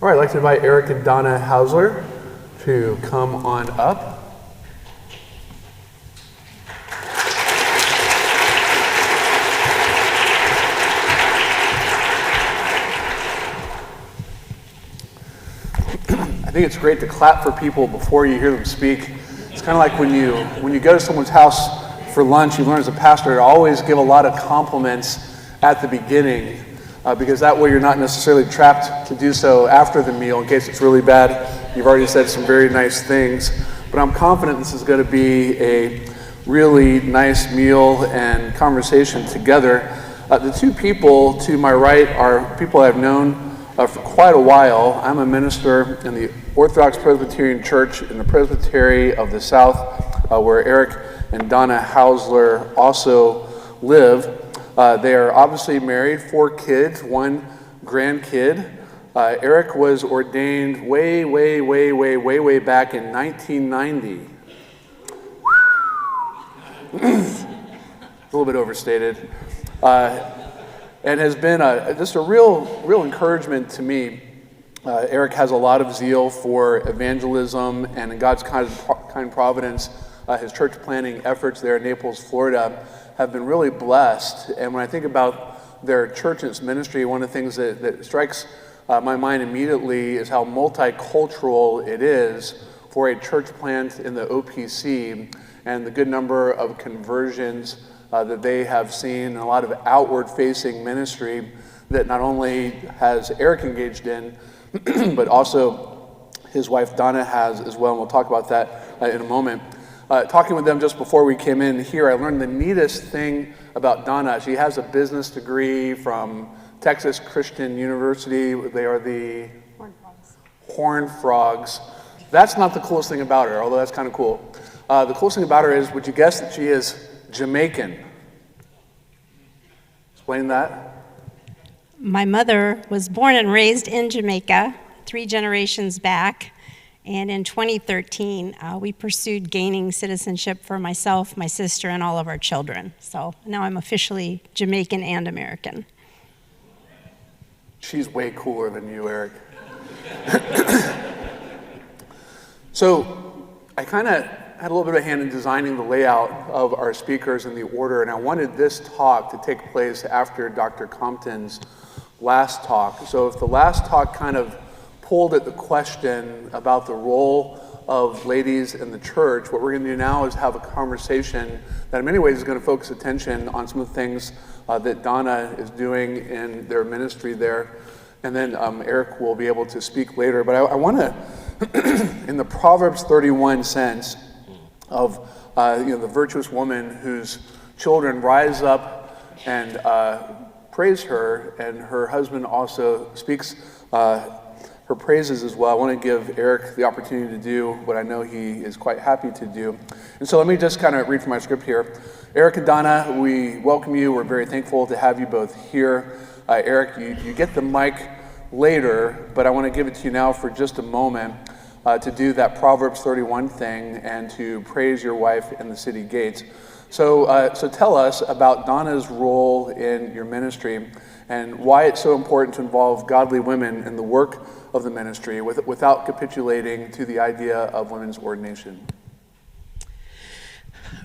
All right, I'd like to invite Eric and Donna Hausler to come on up. I think it's great to clap for people before you hear them speak. It's kind of like when you go to someone's house for lunch, you learn as a pastor to always give a lot of compliments at the beginning, because that way you're not necessarily trapped to do so after the meal in case it's really bad. You've already said some very nice things, but I'm confident this is going to be a really nice meal and conversation together. The two people to my right are people I've known for quite a while. I'm a minister in the Orthodox Presbyterian Church in the Presbytery of the South, where Eric and Donna Hausler also live. They are obviously married, 4 kids, 1 grandkid. Eric was ordained way back in 1990. A little bit overstated. And has been just a real encouragement to me. Eric has a lot of zeal for evangelism, and in God's kind providence, his church planting efforts there in Naples, Florida, have been really blessed. And when I think about their church and its ministry, one of the things that strikes my mind immediately is how multicultural it is for a church plant in the OPC, and the good number of conversions that they have seen, and a lot of outward-facing ministry that not only has Eric engaged in, but also his wife Donna has as well, and we'll talk about that in a moment. Talking with them just before we came in here, I learned the neatest thing about Donna. She has a business degree from Texas Christian University. They are the Horned Frogs. That's not the coolest thing about her, although that's kind of cool. The coolest thing about her is, would you guess that she is Jamaican? Explain that. My mother was born and raised in Jamaica, 3 generations back, and in 2013, we pursued gaining citizenship for myself, my sister, and all of our children. So now I'm officially Jamaican and American. She's way cooler than you, Eric. So I kind of had a little bit of a hand in designing the layout of our speakers and the order, and I wanted this talk to take place after Dr. Compton's last talk. So if the last talk kind of pulled at the question about the role of ladies in the church, what we're going to do now is have a conversation that in many ways is going to focus attention on some of the things that Donna is doing in their ministry there. And then Eric will be able to speak later. But I want to, in the Proverbs 31 sense of the virtuous woman whose children rise up and praise her, and her husband also speaks her praises as well. I want to give Eric the opportunity to do what I know he is quite happy to do. And so let me just kind of read from my script here. Eric and Donna, we welcome you. We're very thankful to have you both here. Eric, you get the mic later, but I want to give it to you now for just a moment to do that Proverbs 31 thing and to praise your wife in the city gates. So tell us about Donna's role in your ministry and why it's so important to involve godly women in the work of the ministry without capitulating to the idea of women's ordination.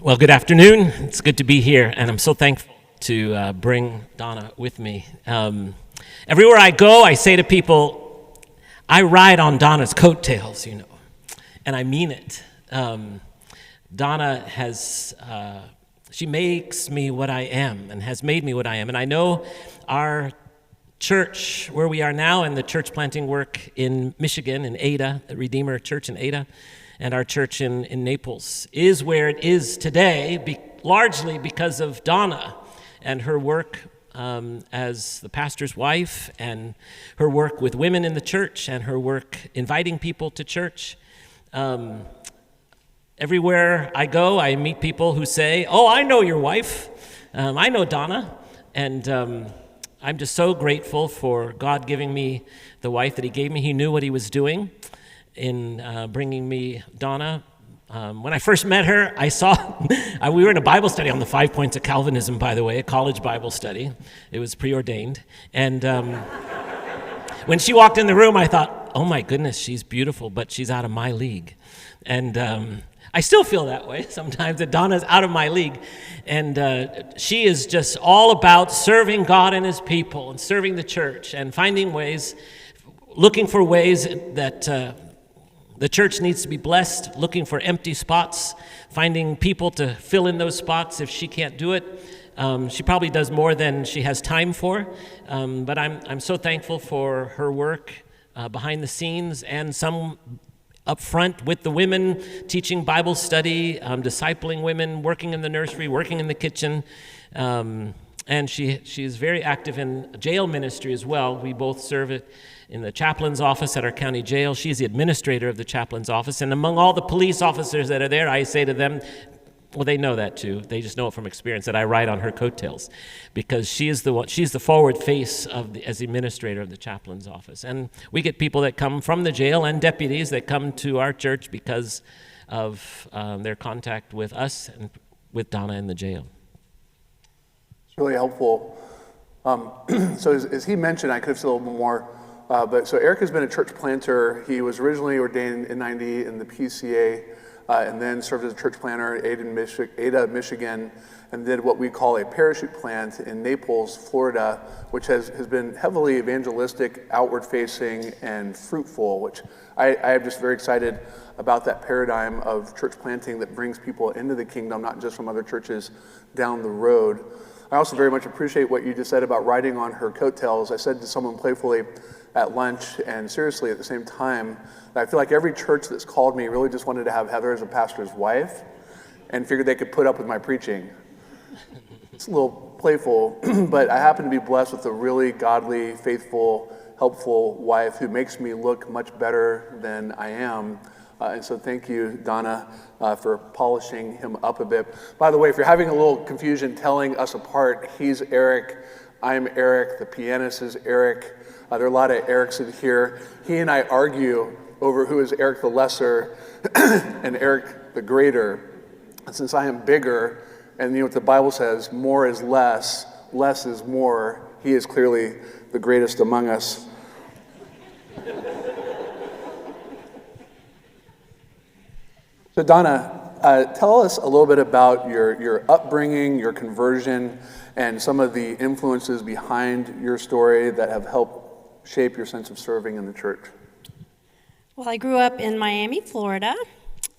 Well, good afternoon. It's good to be here, and I'm so thankful to bring Donna with me. Everywhere I go, I say to people, I ride on Donna's coattails, and I mean it. Donna has, she makes me what I am and has made me what I am. And I know our church, where we are now, and the church planting work in Michigan, in Ada, the Redeemer Church in Ada, and our church in Naples, is where it is today, largely because of Donna and her work as the pastor's wife, and her work with women in the church, and her work inviting people to church. Everywhere I go, I meet people who say, "Oh, I know your wife. I know Donna." And I'm just so grateful for God giving me the wife that he gave me. He knew what he was doing in bringing me Donna. When I first met her, I saw, we were in a Bible study on the 5 points of Calvinism, by the way, a college Bible study. It was preordained. And when she walked in the room, I thought, oh my goodness, she's beautiful, but she's out of my league. And I still feel that way sometimes, that Donna's out of my league. And she is just all about serving God and his people and serving the church and finding ways, looking for ways that the church needs to be blessed, looking for empty spots, finding people to fill in those spots if she can't do it. She probably does more than she has time for, but I'm so thankful for her work behind the scenes and some up front with the women, teaching Bible study, discipling women, working in the nursery, working in the kitchen. And she's very active in jail ministry as well. We both serve in the chaplain's office at our county jail. She's the administrator of the chaplain's office. And among all the police officers that are there, I say to them, well, they know that too. They just know it from experience that I ride on her coattails, because she's the forward face as the administrator of the chaplain's office. And we get people that come from the jail and deputies that come to our church because of their contact with us and with Donna in the jail. It's really helpful. So as he mentioned, I could have said a little bit more, but so Eric has been a church planter. He was originally ordained in '90 in the PCA, and then served as a church planter at Ada, Michigan, and did what we call a parachute plant in Naples, Florida, which has been heavily evangelistic, outward-facing, and fruitful, which I am just very excited about that paradigm of church planting that brings people into the kingdom, not just from other churches down the road. I also very much appreciate what you just said about riding on her coattails. I said to someone playfully at lunch and seriously at the same time, I feel like every church that's called me really just wanted to have Heather as a pastor's wife and figured they could put up with my preaching. It's a little playful, but I happen to be blessed with a really godly, faithful, helpful wife who makes me look much better than I am. And so thank you, Donna, for polishing him up a bit. By the way, if you're having a little confusion telling us apart, he's Eric, I'm Eric, the pianist is Eric. There are a lot of Erics in here. He and I argue over who is Eric the lesser and Eric the greater. And since I am bigger, and you know what the Bible says, more is less, less is more, he is clearly the greatest among us. So Donna, tell us a little bit about your upbringing, your conversion, and some of the influences behind your story that have helped shape your sense of serving in the church. Well, I grew up in Miami, Florida.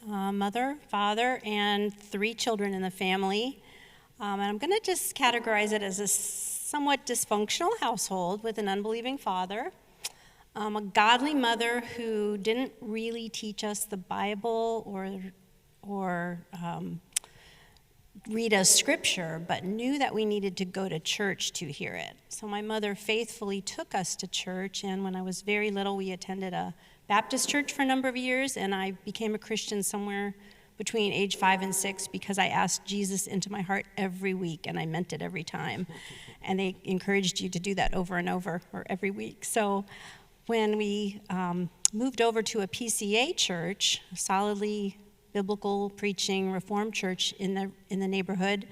Mother, father, and 3 children in the family. And I'm going to just categorize it as a somewhat dysfunctional household with an unbelieving father. A godly mother who didn't really teach us the Bible or read us scripture, but knew that we needed to go to church to hear it. So my mother faithfully took us to church, and when I was very little, we attended a Baptist church for a number of years, and I became a Christian somewhere between age 5 and 6 because I asked Jesus into my heart every week, and I meant it every time. And they encouraged you to do that over and over, or every week. So when we moved over to a PCA church, a solidly biblical preaching Reformed church in the neighborhood,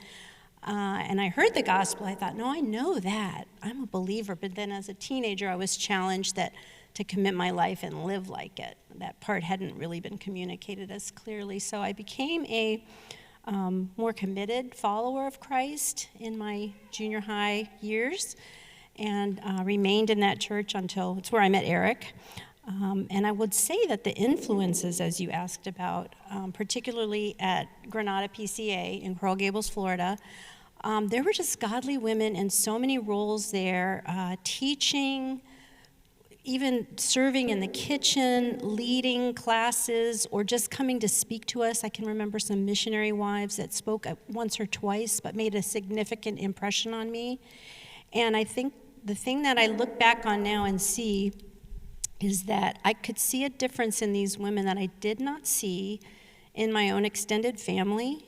and I heard the gospel, I thought, no, I know that. I'm a believer. But then as a teenager, I was challenged to commit my life and live like it. That part hadn't really been communicated as clearly. So I became a more committed follower of Christ in my junior high years, and remained in that church until, it's where I met Eric. And I would say that the influences, as you asked about, particularly at Granada PCA in Coral Gables, Florida, there were just godly women in so many roles there, teaching, even serving in the kitchen, leading classes, or just coming to speak to us. I can remember some missionary wives that spoke once or twice, but made a significant impression on me. And I think the thing that I look back on now and see is that I could see a difference in these women that I did not see in my own extended family,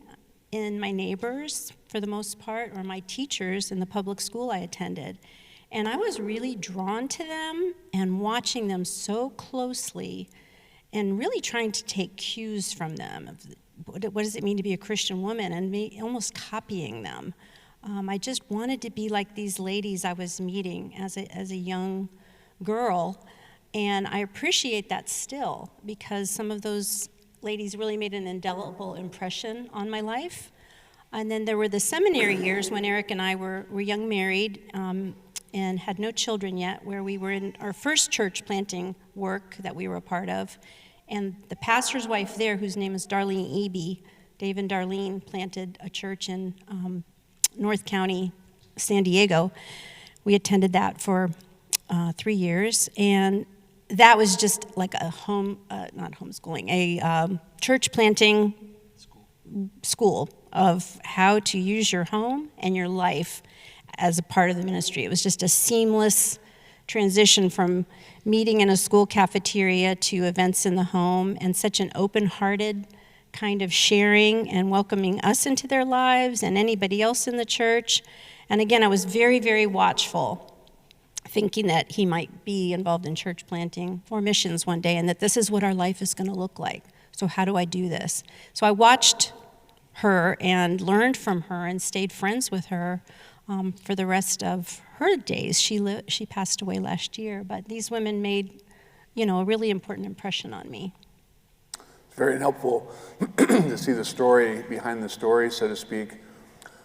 in my neighbors, for the most part, or my teachers in the public school I attended. And I was really drawn to them and watching them so closely and really trying to take cues from them. What does it mean to be a Christian woman? And almost copying them. I just wanted to be like these ladies I was meeting as a young girl. And I appreciate that still, because some of those ladies really made an indelible impression on my life. And then there were the seminary years when Eric and I were young married and had no children yet, where we were in our first church planting work that we were a part of. And the pastor's wife there, whose name is Darlene Eby, Dave and Darlene planted a church in North County, San Diego. We attended that for 3 years, and that was just like a not homeschooling, a church planting school of how to use your home and your life as a part of the ministry. It was just a seamless transition from meeting in a school cafeteria to events in the home, and such an open-hearted kind of sharing and welcoming us into their lives and anybody else in the church. And again, I was very, very watchful, thinking that he might be involved in church planting or missions one day, and that this is what our life is going to look like. So how do I do this? So I watched her and learned from her and stayed friends with her for the rest of her days. She passed away last year, but these women made, a really important impression on me. It's very helpful to see the story behind the story, so to speak.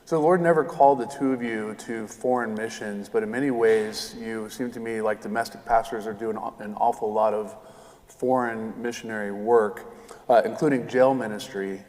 So the Lord never called the two of you to foreign missions, but in many ways, you seem to me like domestic pastors are doing an awful lot of foreign missionary work, including jail ministry,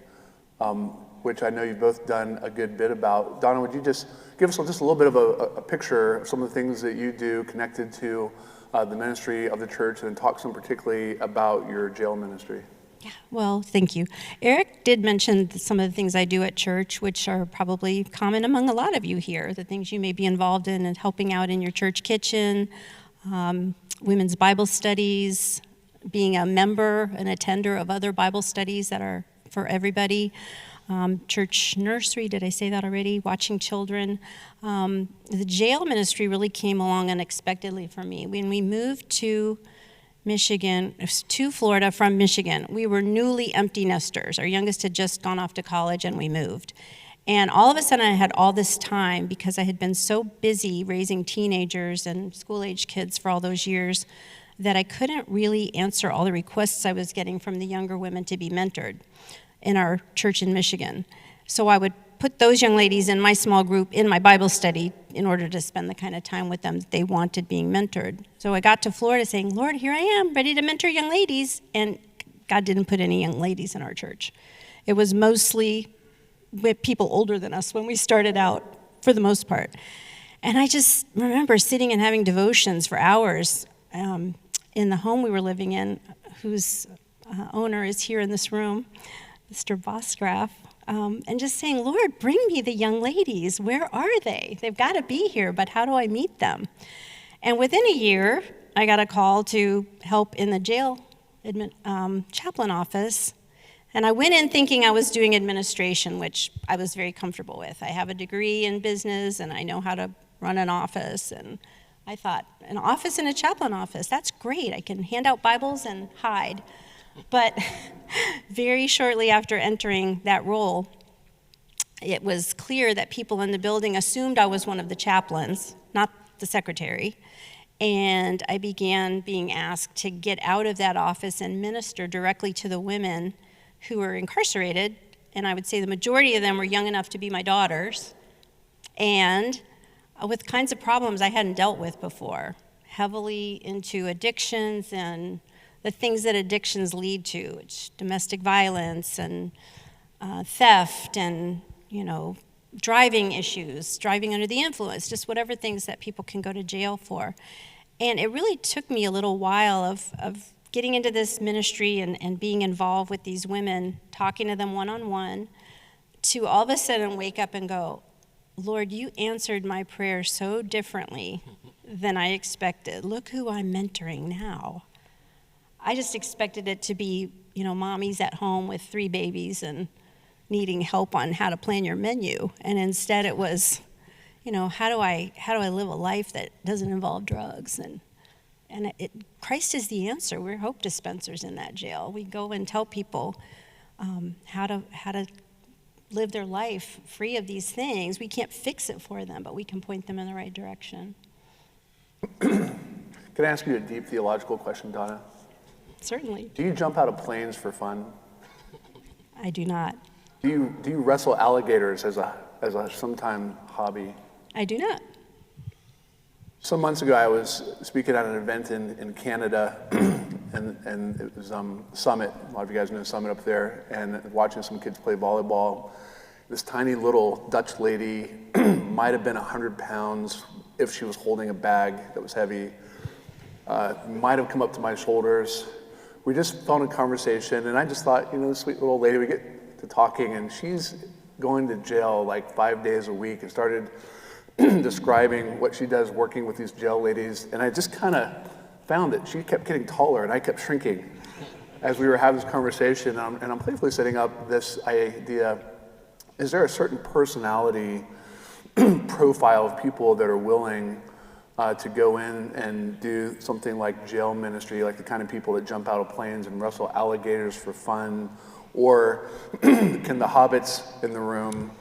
which I know you've both done a good bit about. Donna, would you just give us just a little bit of a picture of some of the things that you do connected to the ministry of the church, and then talk some particularly about your jail ministry? Yeah, well, thank you. Eric did mention some of the things I do at church, which are probably common among a lot of you here, the things you may be involved in and helping out in your church kitchen, women's Bible studies, being a member, an attender of other Bible studies that are for everybody, church nursery, did I say that already? Watching children. The jail ministry really came along unexpectedly for me. When we moved to Florida from Michigan, we were newly empty nesters. Our youngest had just gone off to college and we moved. And all of a sudden I had all this time because I had been so busy raising teenagers and school-age kids for all those years that I couldn't really answer all the requests I was getting from the younger women to be mentored in our church in Michigan. So I would put those young ladies in my small group in my Bible study in order to spend the kind of time with them that they wanted being mentored. So I got to Florida saying, Lord, here I am, ready to mentor young ladies. And God didn't put any young ladies in our church. It was mostly with people older than us when we started out, for the most part. And I just remember sitting and having devotions for hours in the home we were living in, whose owner is here in this room, Mr. Bosgraff. And just saying, Lord, bring me the young ladies. Where are they? They've got to be here, but how do I meet them? And within a year, I got a call to help in the jail chaplain office. And I went in thinking I was doing administration, which I was very comfortable with. I have a degree in business, and I know how to run an office. And I thought, an office in a chaplain office, that's great. I can hand out Bibles and hide. But very shortly after entering that role, it was clear that people in the building assumed I was one of the chaplains, not the secretary. And I began being asked to get out of that office and minister directly to the women who were incarcerated. And I would say the majority of them were young enough to be my daughters, and with kinds of problems I hadn't dealt with before, heavily into addictions and the things that addictions lead to. It's domestic violence and theft and, driving issues, driving under the influence, just whatever things that people can go to jail for. And it really took me a little while of getting into this ministry and being involved with these women, talking to them one-on-one, to all of a sudden wake up and go, Lord, you answered my prayer so differently than I expected. Look who I'm mentoring now. I just expected it to be, mommies at home with 3 babies and needing help on how to plan your menu. And instead it was, how do I live a life that doesn't involve drugs? And Christ is the answer. We're hope dispensers in that jail. We go and tell people how to live their life free of these things. We can't fix it for them, but we can point them in the right direction. Can Can I ask you a deep theological question, Donna? Certainly. Do you jump out of planes for fun? I do not. Do you wrestle alligators as a sometime hobby? I do not. Some months ago, I was speaking at an event in Canada, and it was Summit. A lot of you guys know Summit up there, and watching some kids play volleyball. This tiny little Dutch lady might have been 100 pounds if she was holding a bag that was heavy. Might have come up to my shoulders. We just phoned a conversation, and I just thought, this sweet little lady, we get to talking, and she's going to jail like 5 days a week, and started describing what she does working with these jail ladies. And I just kind of found that she kept getting taller, and I kept shrinking as we were having this conversation. And I'm playfully setting up this idea: is there a certain personality profile of people that are willing to go in and do something like jail ministry, like the kind of people that jump out of planes and wrestle alligators for fun? Or can the hobbits in the room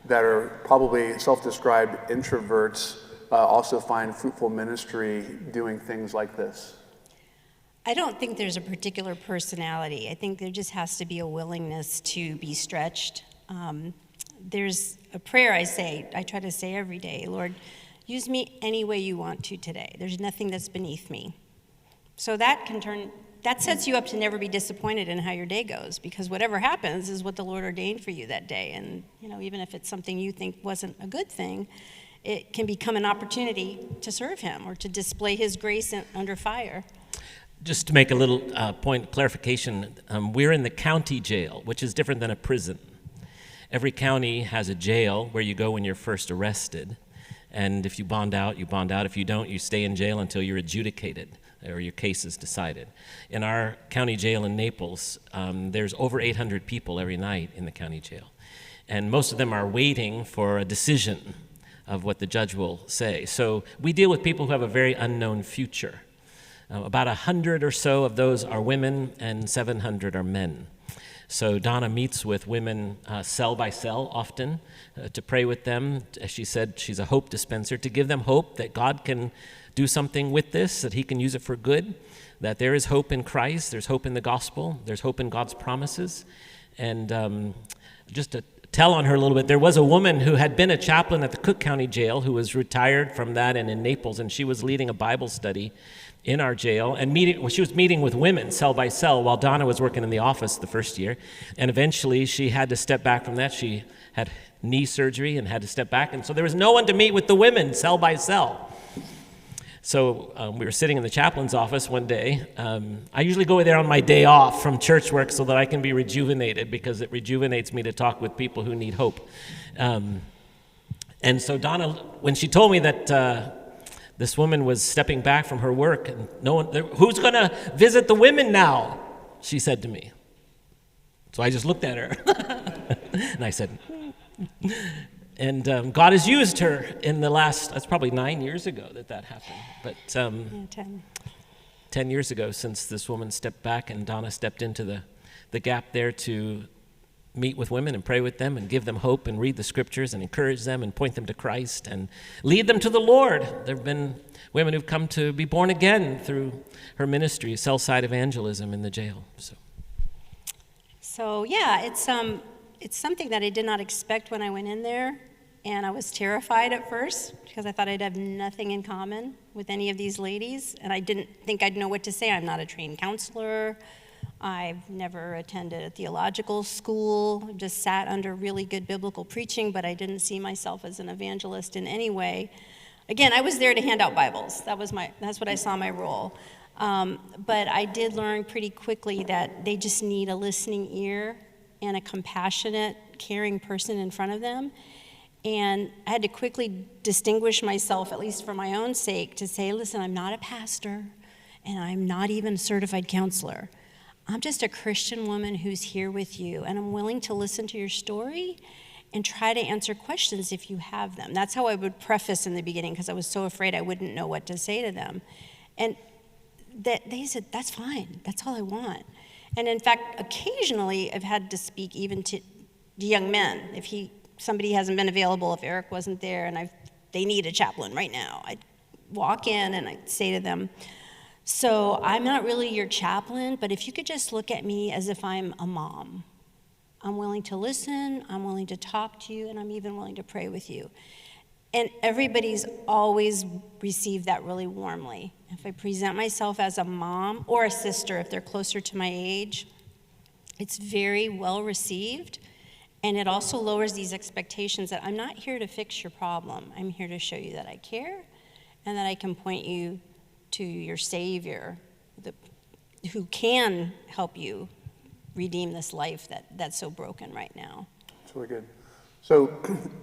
that are probably self-described introverts also find fruitful ministry doing things like this? I don't think there's a particular personality. I think there just has to be a willingness to be stretched. There's a prayer I try to say every day: Lord, use me any way you want to today. There's nothing that's beneath me. So that sets you up to never be disappointed in how your day goes, because whatever happens is what the Lord ordained for you that day. And even if it's something you think wasn't a good thing, it can become an opportunity to serve him or to display his grace under fire. Just to make a little point of clarification, we're in the county jail, which is different than a prison. Every county has a jail where you go when you're first arrested. And if you bond out, you bond out. If you don't, you stay in jail until you're adjudicated or your case is decided. In our county jail in Naples, there's over 800 people every night in the county jail. And most of them are waiting for a decision of what the judge will say. So we deal with people who have a very unknown future. About 100 or so of those are women, and 700 are men. So Donna meets with women cell by cell often to pray with them. As she said, she's a hope dispenser, to give them hope that God can do something with this, that he can use it for good, that there is hope in Christ, there's hope in the gospel, there's hope in God's promises. And just to tell on her a little bit, there was a woman who had been a chaplain at the Cook County Jail who was retired from that and in Naples, and she was leading a Bible study in our jail, and she was meeting with women cell by cell while Donna was working in the office the first year. And eventually she had to step back from that. She had knee surgery and had to step back, and so there was no one to meet with the women cell by cell. So we were sitting in the chaplain's office one day. I usually go there on my day off from church work so that I can be rejuvenated, because it rejuvenates me to talk with people who need hope. And so Donna, when she told me that this woman was stepping back from her work, and who's going to visit the women now? She said to me. So I just looked at her and I said, and God has used her in the last, that's probably 9 years ago that happened. But 10 years ago, since this woman stepped back and Donna stepped into the gap there to meet with women and pray with them and give them hope and read the scriptures and encourage them and point them to Christ and lead them to the Lord. There have been women who've come to be born again through her ministry, cell-side evangelism in the jail. So yeah, it's something that I did not expect when I went in there, and I was terrified at first because I thought I'd have nothing in common with any of these ladies, and I didn't think I'd know what to say. I'm not a trained counselor. I've never attended a theological school. I just sat under really good biblical preaching, but I didn't see myself as an evangelist in any way. Again, I was there to hand out Bibles. That's what I saw my role. But I did learn pretty quickly that they just need a listening ear and a compassionate, caring person in front of them. And I had to quickly distinguish myself, at least for my own sake, to say, listen, I'm not a pastor, and I'm not even a certified counselor. I'm just a Christian woman who's here with you, and I'm willing to listen to your story and try to answer questions if you have them. That's how I would preface in the beginning, because I was so afraid I wouldn't know what to say to them. And they said, that's fine, that's all I want. And in fact, occasionally I've had to speak even to young men. If somebody hasn't been available, if Eric wasn't there, and they need a chaplain right now, I'd walk in and I'd say to them, So I'm not really your chaplain, but if you could just look at me as if I'm a mom. I'm willing to listen, I'm willing to talk to you, and I'm even willing to pray with you. And everybody's always received that really warmly. If I present myself as a mom or a sister, if they're closer to my age, it's very well received. And it also lowers these expectations that I'm not here to fix your problem. I'm here to show you that I care and that I can point you to your Savior who can help you redeem this life that's so broken right now. That's really good. So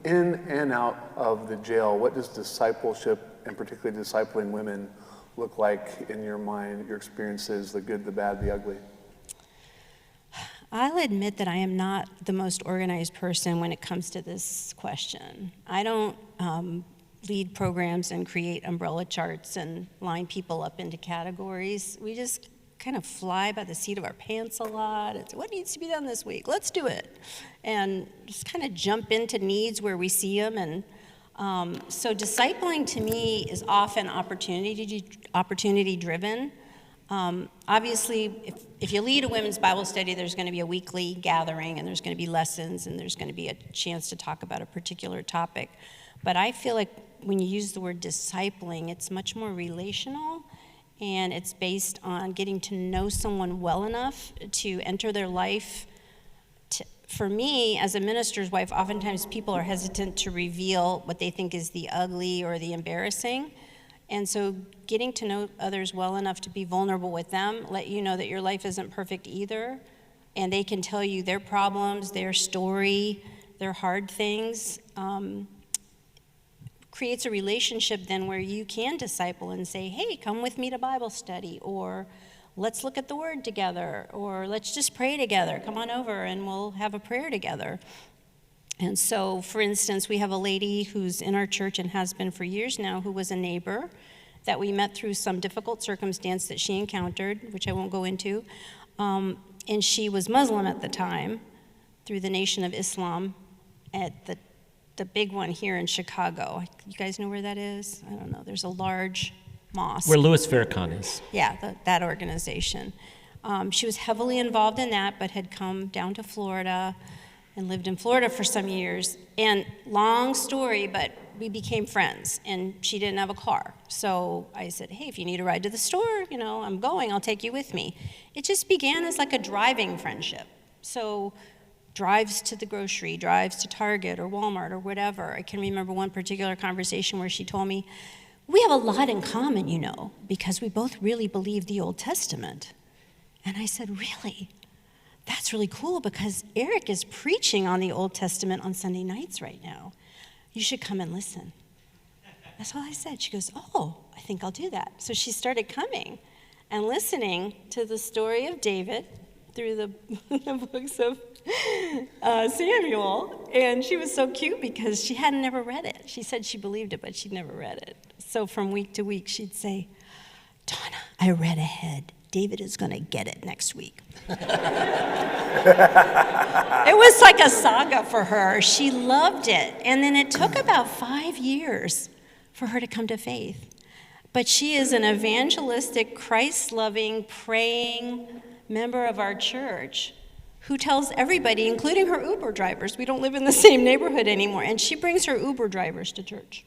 in and out of the jail, what does discipleship, and particularly discipling women, look like in your mind, your experiences, the good, the bad, the ugly? I'll admit that I am not the most organized person when it comes to this question. I don't lead programs and create umbrella charts and line people up into categories. We just kind of fly by the seat of our pants a lot. It's what needs to be done this week? Let's do it. And just kind of jump into needs where we see them. And so discipling to me is often opportunity driven. Obviously, if you lead a women's Bible study, there's going to be a weekly gathering, and there's going to be lessons, and there's going to be a chance to talk about a particular topic. But I feel like when you use the word discipling, it's much more relational, and it's based on getting to know someone well enough to enter their life. For me, as a minister's wife, oftentimes people are hesitant to reveal what they think is the ugly or the embarrassing. And so getting to know others well enough to be vulnerable with them, let you know that your life isn't perfect either, and they can tell you their problems, their story, their hard things, creates a relationship then where you can disciple and say, hey, come with me to Bible study, or let's look at the Word together, or let's just pray together. Come on over and we'll have a prayer together. And so, for instance, we have a lady who's in our church and has been for years now, who was a neighbor that we met through some difficult circumstance that she encountered, which I won't go into. And she was Muslim at the time, through the Nation of Islam at the big one here in Chicago. You guys know where that is? I don't know. There's a large mosque. Where Louis Farrakhan is. Yeah, that organization. She was heavily involved in that, but had come down to Florida and lived in Florida for some years. And long story, but we became friends, and she didn't have a car. So I said, hey, if you need a ride to the store, I'm going, I'll take you with me. It just began as like a driving friendship. So drives to the grocery, drives to Target or Walmart or whatever. I can remember one particular conversation where she told me, we have a lot in common, because we both really believe the Old Testament. And I said, really? That's really cool, because Eric is preaching on the Old Testament on Sunday nights right now. You should come and listen. That's all I said. She goes, oh, I think I'll do that. So she started coming and listening to the story of David through the books of Samuel. And she was so cute because she had never read it. She said she believed it, but she'd never read it. So from week to week, she'd say, Donna, I read ahead. David is going to get it next week. It was like a saga for her. She loved it. And then it took about 5 years for her to come to faith. But she is an evangelistic, Christ-loving, praying member of our church who tells everybody, including her Uber drivers, we don't live in the same neighborhood anymore, and she brings her Uber drivers to church.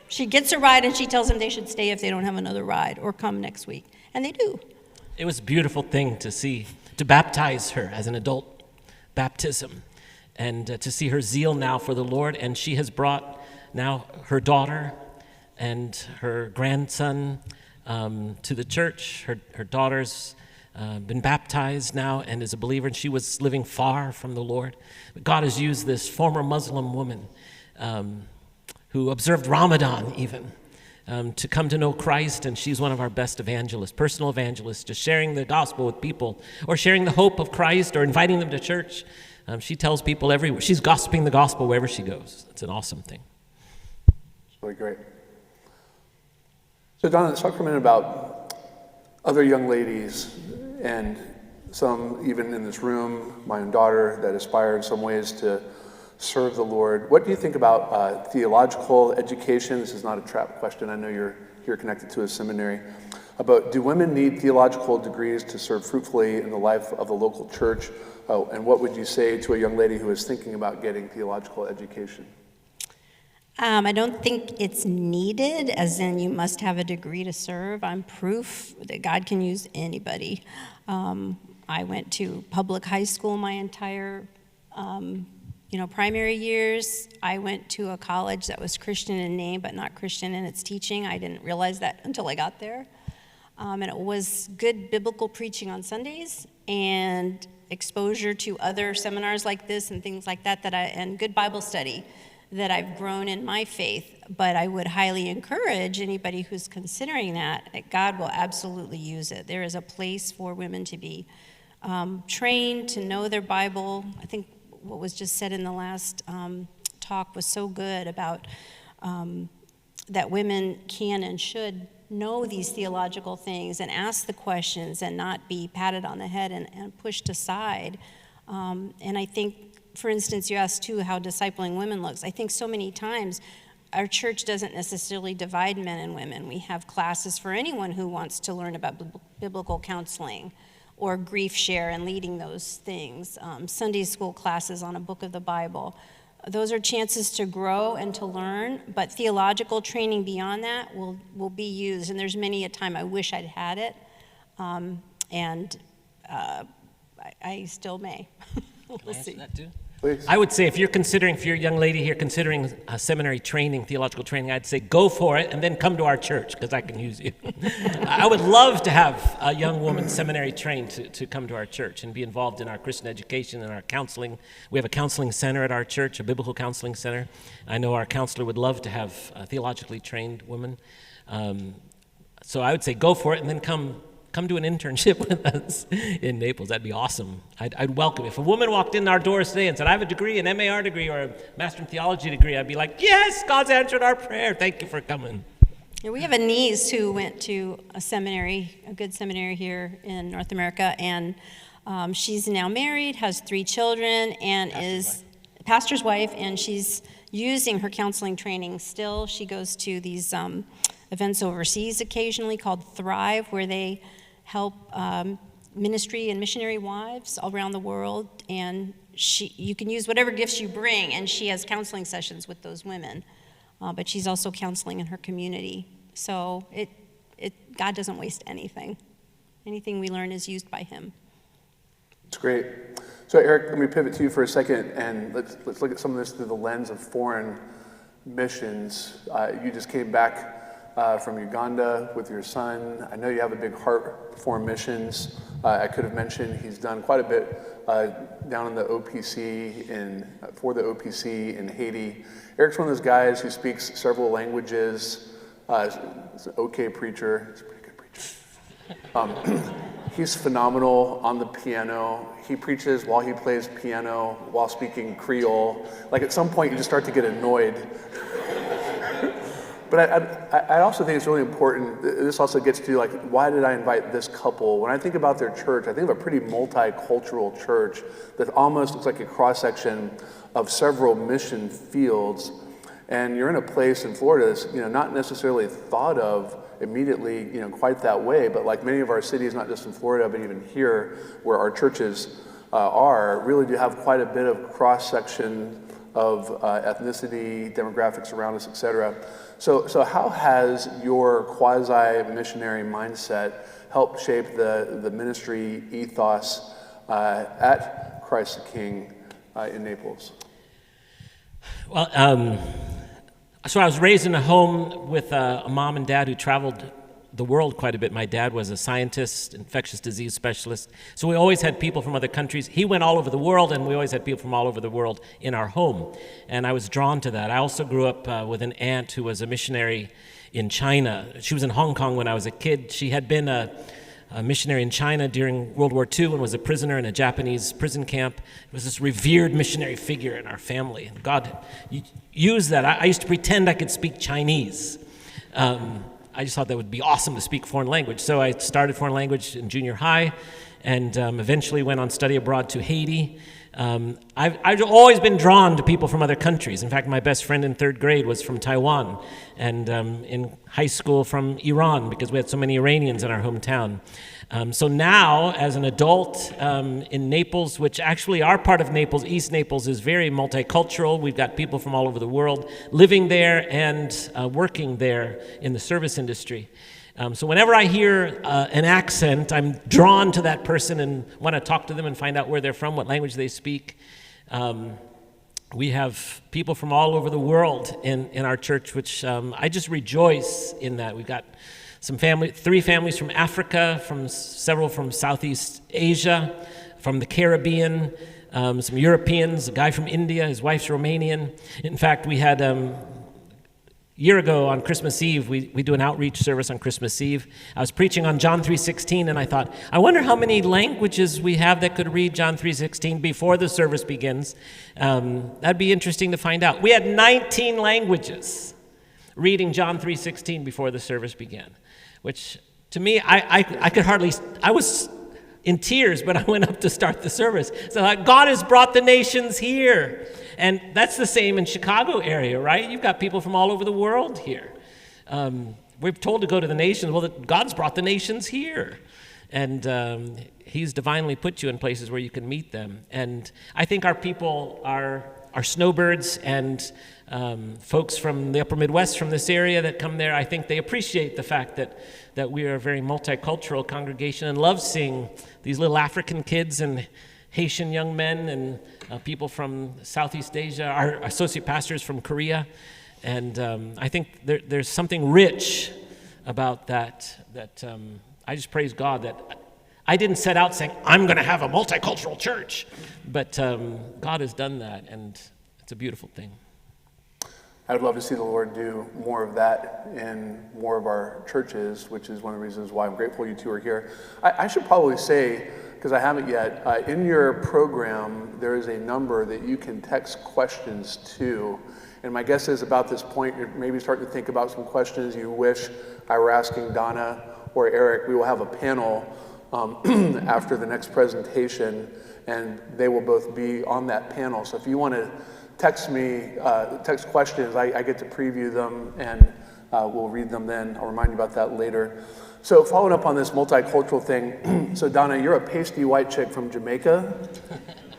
She gets a ride and she tells them they should stay if they don't have another ride or come next week. And they do. It was a beautiful thing to see, to baptize her as an adult baptism, and to see her zeal now for the Lord. And she has brought now her daughter and her grandson to the church. Her daughter's been baptized now and is a believer, and she was living far from the Lord. But God has used this former Muslim woman who observed Ramadan even, to come to know Christ, and she's one of our best evangelists, personal evangelists, just sharing the gospel with people, or sharing the hope of Christ, or inviting them to church. She tells people everywhere. She's gossiping the gospel wherever she goes. It's an awesome thing. It's really great. So Donna, let's talk for a minute about other young ladies, and some even in this room, my own daughter, that aspire in some ways to serve the Lord. What do you think about theological education? This is not a trap question. I know you're here connected to a seminary. about do women need theological degrees to serve fruitfully in the life of the local church? Oh, and what would you say to a young lady who is thinking about getting theological education? I don't think it's needed, as in you must have a degree to serve. I'm proof that God can use anybody. I went to public high school my entire primary years. I went to a college that was Christian in name, but not Christian in its teaching. I didn't realize that until I got there. And it was good biblical preaching on Sundays and exposure to other seminars like this and things like that, and good Bible study that I've grown in my faith. But I would highly encourage anybody who's considering that God will absolutely use it. There is a place for women to be trained, to know their Bible. I think what was just said in the last talk was so good about that women can and should know these theological things and ask the questions and not be patted on the head and pushed aside. And I think, for instance, you asked too how discipling women looks. I think so many times our church doesn't necessarily divide men and women. We have classes for anyone who wants to learn about biblical counseling or grief share and leading those things, Sunday school classes on a book of the Bible. Those are chances to grow and to learn, but theological training beyond that will be used. And there's many a time I wish I'd had it, and I still may. We'll see. That too? Please. I would say if you're a young lady here considering seminary training, theological training, I'd say go for it and then come to our church because I can use you. I would love to have a young woman seminary trained to come to our church and be involved in our Christian education and our counseling. We have a counseling center at our church, a biblical counseling center. I know our counselor would love to have a theologically trained woman. So I would say go for it and then come do an internship with us in Naples. That'd be awesome. I'd welcome it. If a woman walked in our doors today and said, I have a degree, an MAR degree or a Master in Theology degree, I'd be like, yes, God's answered our prayer. Thank you for coming. Yeah, we have a niece who went to a seminary, a good seminary here in North America, and she's now married, has 3 children, and is pastor's wife, and she's using her counseling training still. She goes to these events overseas occasionally called Thrive, where they help ministry and missionary wives all around the world, and you can use whatever gifts you bring, and she has counseling sessions with those women, but she's also counseling in her community. So God doesn't waste anything. Anything we learn is used by him. It's great. So Eric, let me pivot to you for a second, and let's look at some of this through the lens of foreign missions. You just came back from Uganda with your son. I know you have a big heart for missions. I could have mentioned he's done quite a bit down in the OPC for the OPC in Haiti. Eric's one of those guys who speaks several languages. He's an okay preacher. He's a pretty good preacher. He's phenomenal on the piano. He preaches while he plays piano, while speaking Creole. Like at some point you just start to get annoyed. But I also think it's really important. This also gets to like, why did I invite this couple? When I think about their church, I think of a pretty multicultural church that almost looks like a cross-section of several mission fields. And you're in a place in Florida that's not necessarily thought of immediately quite that way, but like many of our cities, not just in Florida, but even here where our churches really do have quite a bit of cross-section of ethnicity, demographics around us, etc. So how has your quasi-missionary mindset helped shape the ministry ethos at Christ the King in Naples? Well, so I was raised in a home with a mom and dad who traveled the world quite a bit. My dad was a scientist, infectious disease specialist. So we always had people from other countries. He went all over the world, and we always had people from all over the world in our home. And I was drawn to that. I also grew up with an aunt who was a missionary in China. She was in Hong Kong when I was a kid. She had been a missionary in China during World War II and was a prisoner in a Japanese prison camp. It was this revered missionary figure in our family. And God used that. I used to pretend I could speak Chinese. I just thought that would be awesome to speak foreign language. So I started foreign language in junior high and eventually went on study abroad to Haiti. I've always been drawn to people from other countries. In fact, my best friend in 3rd grade was from Taiwan, and in high school from Iran, because we had so many Iranians in our hometown. So now, as an adult in Naples, which actually our part of Naples, East Naples, is very multicultural. We've got people from all over the world living there and working there in the service industry. So whenever I hear an accent, I'm drawn to that person and want to talk to them and find out where they're from, what language they speak. We have people from all over the world in our church, which I just rejoice in that. We've got some 3 families from Africa, several from Southeast Asia, from the Caribbean, some Europeans, a guy from India, his wife's Romanian. In fact, we had year ago on Christmas Eve, we do an outreach service on Christmas Eve. I was preaching on John 3:16, and I thought, I wonder how many languages we have that could read John 3:16 before the service begins. That'd be interesting to find out. We had 19 languages reading John 3:16 before the service began, which to me, I could hardly, I was in tears, but I went up to start the service. So I thought, God has brought the nations here. And that's the same in Chicago area, right? You've got people from all over the world here. We're told to go to the nations. Well, God's brought the nations here. And he's divinely put you in places where you can meet them. And I think our people are snowbirds and folks from the upper Midwest from this area that come there. I think they appreciate the fact that we are a very multicultural congregation and love seeing these little African kids and Haitian young men and people from Southeast Asia, our associate pastors from Korea. And I think there's something rich about that I just praise God that I didn't set out saying, I'm going to have a multicultural church. But God has done that, and it's a beautiful thing. I would love to see the Lord do more of that in more of our churches, which is one of the reasons why I'm grateful you two are here. I should probably say, because I haven't yet, in your program, there is a number that you can text questions to. And my guess is about this point, you're maybe starting to think about some questions you wish I were asking Donna or Eric. We will have a panel after the next presentation, and they will both be on that panel. So if you want to text me, text questions, I get to preview them, and we'll read them then. I'll remind you about that later. So following up on this multicultural thing, so Donna, you're a pasty white chick from Jamaica.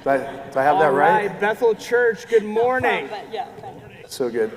Do I have that right? All right, Bethel Church, good morning. So good.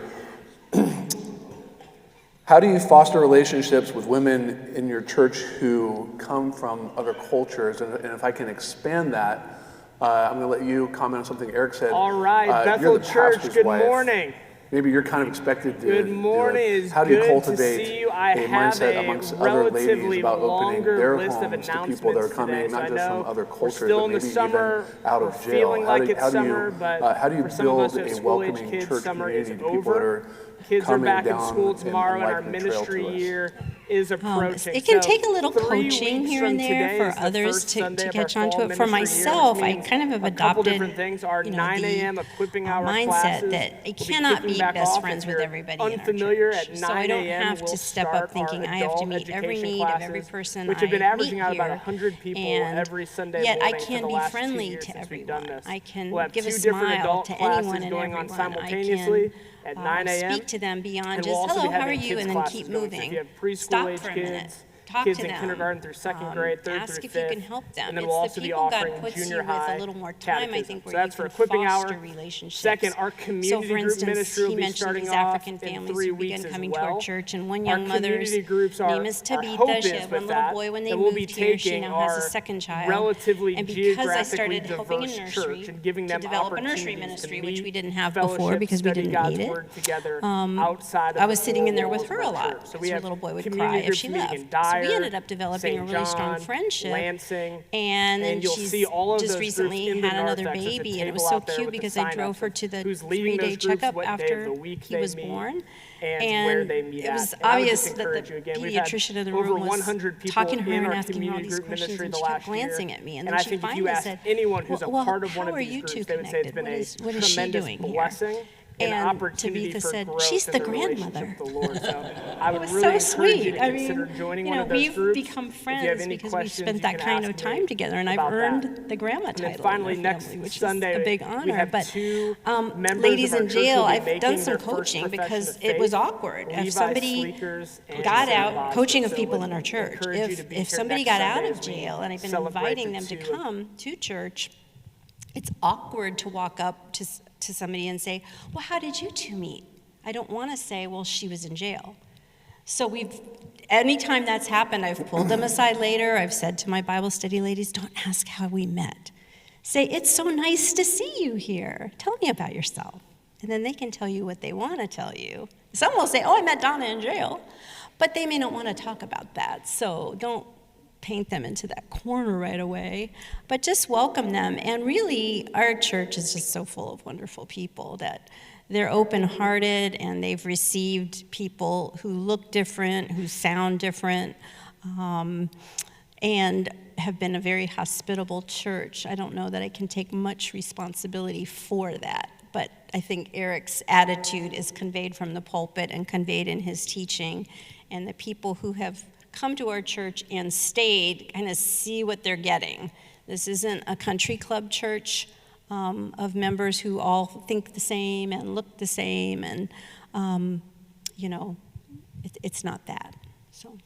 How do you foster relationships with women in your church who come from other cultures? And if I can expand that, I'm going to let you comment on something Eric said. All right, Bethel Church, good morning. Maybe you're kind of expected to Good morning. do it. It's How do you good cultivate to see you. I a have mindset a amongst other ladies relatively about opening longer their list of homes to people that are coming, announcements not today, just so I from know other we're cultures, still but in the maybe summer. even out We're of jail? feeling like it's summer, but how do you for some of build us at a school-age welcoming kids, church summer is community to people that over. are Kids are coming back in down school tomorrow, and our liking the trail ministry to us? year is approaching. It can So take a little 3 coaching weeks here and from there today for is the others first to Sunday of catch our on to fall it. For ministry year, myself, which I means kind of have a couple adopted different things. Our 9 a.m. equipping hour mindset classes that I will be cannot kicking be back best off. friends If with you're everybody in our unfamiliar, church. at So I 9 don't a.m. have we'll to step start up thinking our I have to adult meet every education need of every classes, person which have been I averaging meet out about here. 100 people And every Sunday yet I morning for can the be last 2 friendly years to since we've done everyone. this. I can We'll have give a 2 different smile adult to classes anyone and going on everyone. I simultaneously can at 9 a.m. speak to them beyond And just, we'll also hello, be how are having you, kids and then classes keep going. So moving. if you have preschool Stop age for a kids, minute. Talk kids to in them. kindergarten through second grade, third Ask through if you fifth, can help them. and then It's we'll the also be people God offering puts junior you with high a little more time, I catechism. think, So where you that's for can equipping foster hour. relationships. Second, our community for group instance, ministry will he be mentioned starting these off African in families 3 who weeks began as coming to well. our church, and one Our young mother's community groups name is our hope Tabitha. is She had with one little that, boy when they that we'll be moved here. She taking now has a our second child. relatively And because I geographically started helping in diverse nursery church and giving to them develop a nursery opportunities ministry, to which meet, we didn't have before fellowship, because we study didn't God's need it. word together outside of I was the sitting in there four with walls her of a our lot church. So because we her have little boy would community cry if groups she meeting left. in So Dyer, we ended up developing a St. really strong John, friendship. Lansing, And then you'll she's see all of just those recently groups in the had another narthex. There's a baby, and it was table so out there cute with the because I drove sign-ups her of to the who's leading 3-day those groups, checkup what day of after the week he they was meet, born. and where they meet it was at. And I would obvious just that encourage the you again. We've had pediatrician in the over room was 100 people talking to her in and our asking her all community these group questions, ministry and the she kept last year. glancing at me. And And then I she think if you finally ask said, anyone who's a well, part of one how of are these you groups, two they would say it's connected? been a What is she tremendous doing here? blessing an And opportunity Tabitha for said, growth "She's in the the relationship grandmother." with the Lord. So I It would was really so encourage you sweet. to I consider mean, joining you one know, of those we've groups. become If you have friends any because we've questions, spent you that can kind ask of me time together, and I've about that. earned the grandma And then title finally, in our next family, which Sunday, is a big we honor. have But two members ladies of our in church jail, who will be I've done making some their first coaching profession because of it was faith. awkward. Levi If somebody Sleekers and got Donna out, Hausler. coaching of So people would in our church, encourage you to be if here somebody next got Sunday out of as we jail, and I've been celebrate inviting the them to two of- come to church, it's awkward to walk up to somebody and say, "Well, how did you two meet?" I don't want to say, "Well, she was in jail." So anytime that's happened, I've pulled them aside later. I've said to my Bible study ladies, "Don't ask how we met. Say, 'It's so nice to see you here. Tell me about yourself.'" And then they can tell you what they want to tell you. Some will say, "Oh, I met Donna in jail," but they may not want to talk about that. So don't paint them into that corner right away, but just welcome them. And really, our church is just so full of wonderful people that they're open-hearted, and they've received people who look different, who sound different, and have been a very hospitable church. I don't know that I can take much responsibility for that, but I think Eric's attitude is conveyed from the pulpit and conveyed in his teaching, and the people who have come to our church and stayed kind of see what they're getting. This isn't a country club church of members who all think the same and look the same, and it's not that. So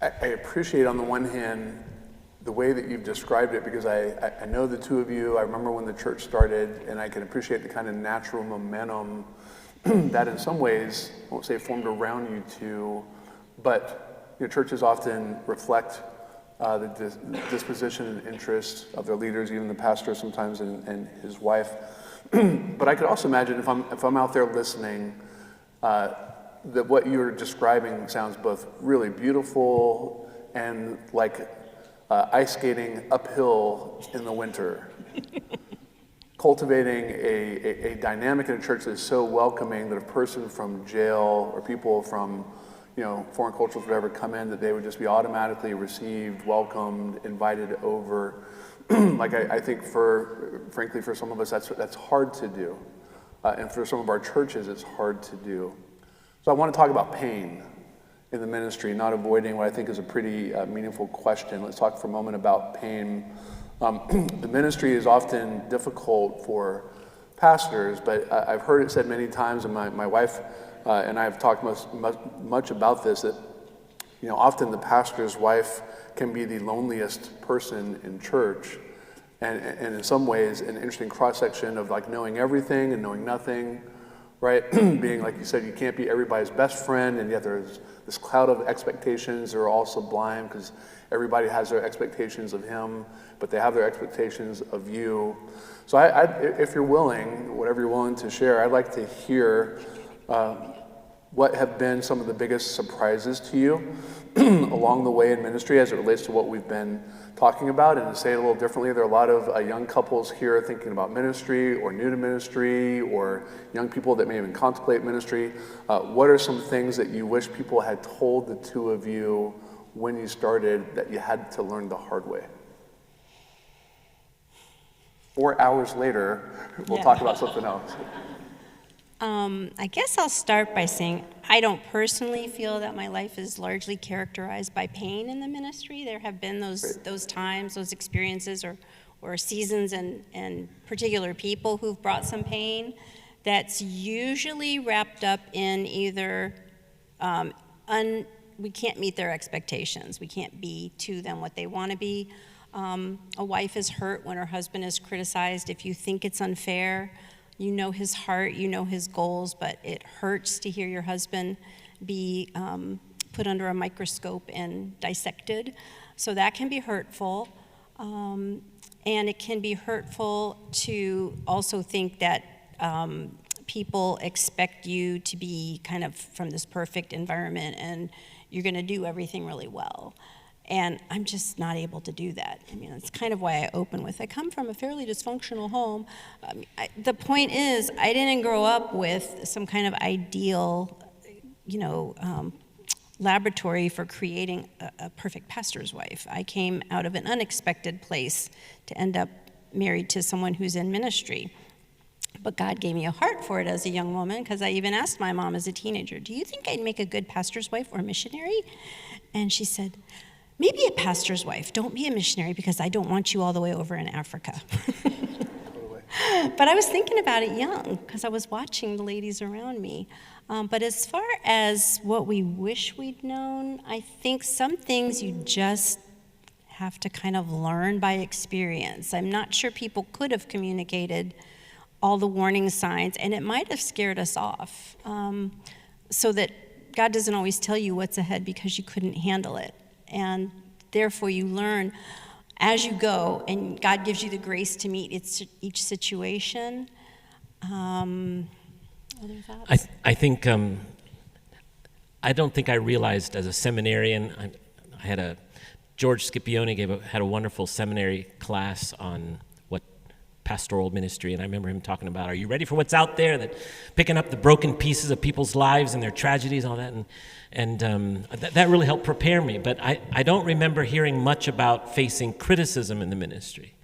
I appreciate, on the one hand, the way that you've described it, because I know the two of you. I remember when the church started, and I can appreciate the kind of natural momentum that in some ways, I won't say formed around you two, but churches often reflect the disposition and interest of their leaders, even the pastor sometimes and his wife. But I could also imagine if I'm out there listening, that what you're describing sounds both really beautiful and like ice skating uphill in the winter. Cultivating a dynamic in a church that is so welcoming that a person from jail or people from foreign cultures, whatever, come in, that they would just be automatically received, welcomed, invited over. Like I think frankly, for some of us, that's hard to do. And for some of our churches, it's hard to do. So I want to talk about pain in the ministry, not avoiding what I think is a pretty meaningful question. Let's talk for a moment about pain. The ministry is often difficult for pastors, but I've heard it said many times, and my wife and I have talked much about this, that often the pastor's wife can be the loneliest person in church, and in some ways an interesting cross-section of like knowing everything and knowing nothing, right? Being, like you said, you can't be everybody's best friend, and yet there's this cloud of expectations that are all sublime because everybody has their expectations of him, but they have their expectations of you. So if you're willing, whatever you're willing to share, I'd like to hear what have been some of the biggest surprises to you along the way in ministry as it relates to what we've been talking about. And to say it a little differently, there are a lot of young couples here thinking about ministry or new to ministry, or young people that may even contemplate ministry. What are some things that you wish people had told the two of you when you started that you had to learn the hard way? 4 hours later, we'll talk about something else. I guess I'll start by saying I don't personally feel that my life is largely characterized by pain in the ministry. There have been those times, those experiences, or seasons and particular people who've brought some pain that's usually wrapped up in either we can't meet their expectations. We can't be to them what they want to be. A wife is hurt when her husband is criticized. If you think it's unfair, you know his heart, you know his goals, but it hurts to hear your husband be put under a microscope and dissected. So that can be hurtful. And it can be hurtful to also think that people expect you to be kind of from this perfect environment and you're going to do everything really well. And I'm just not able to do that. I mean, it's kind of why I open with, I come from a fairly dysfunctional home. The point is, I didn't grow up with some kind of ideal, laboratory for creating a perfect pastor's wife. I came out of an unexpected place to end up married to someone who's in ministry. But God gave me a heart for it as a young woman, because I even asked my mom as a teenager, do you think I'd make a good pastor's wife or missionary? And she said, maybe a pastor's wife. Don't be a missionary, because I don't want you all the way over in Africa. But I was thinking about it young, because I was watching the ladies around me. But as far as what we wish we'd known, I think some things you just have to kind of learn by experience. I'm not sure people could have communicated all the warning signs, and it might have scared us off. So that God doesn't always tell you what's ahead because you couldn't handle it. And therefore you learn as you go, and God gives you the grace to meet each situation. Other thoughts? I think, I don't think I realized as a seminarian, I had George Scipione had a wonderful seminary class on what pastoral ministry, and I remember him talking about, are you ready for what's out there? That picking up the broken pieces of people's lives and their tragedies and all that, and that really helped prepare me. But I don't remember hearing much about facing criticism in the ministry.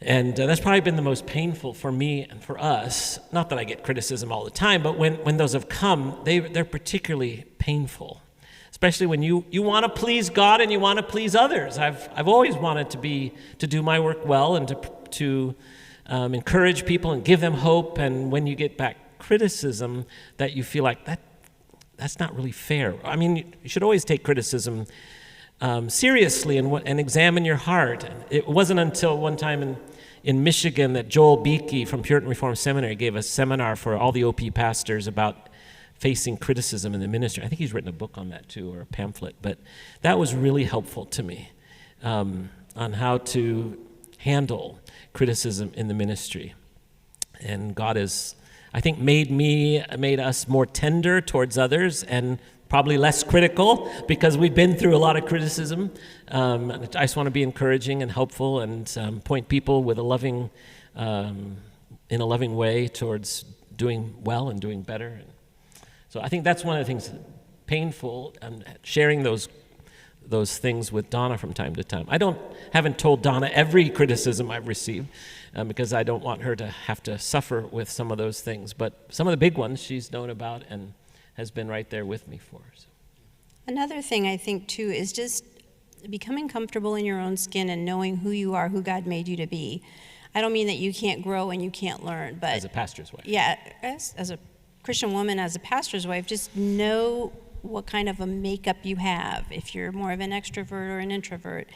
And that's probably been the most painful for me and for us. Not that I get criticism all the time, but when those have come, they're particularly painful. Especially when you want to please God and you want to please others. I've always wanted to do my work well and to encourage people and give them hope. And when you get back criticism, that you feel like that's not really fair. I mean, you should always take criticism seriously and examine your heart. It wasn't until one time in Michigan that Joel Beakey from Puritan Reformed Seminary gave a seminar for all the OP pastors about facing criticism in the ministry. I think he's written a book on that too, or a pamphlet, but that was really helpful to me on how to handle criticism in the ministry. And God has, I think, made us more tender towards others and probably less critical because we've been through a lot of criticism. I just want to be encouraging and helpful and point people with in a loving way towards doing well and doing better. So I think that's one of the things painful, and sharing those things with Donna from time to time. Haven't told Donna every criticism I've received because I don't want her to have to suffer with some of those things. But some of the big ones she's known about and has been right there with me for. So. Another thing I think too is just becoming comfortable in your own skin and knowing who you are, who God made you to be. I don't mean that you can't grow and you can't learn, but as a pastor's wife. Yeah, as a Christian woman, as a pastor's wife, just know what kind of a makeup you have, if you're more of an extrovert or an introvert,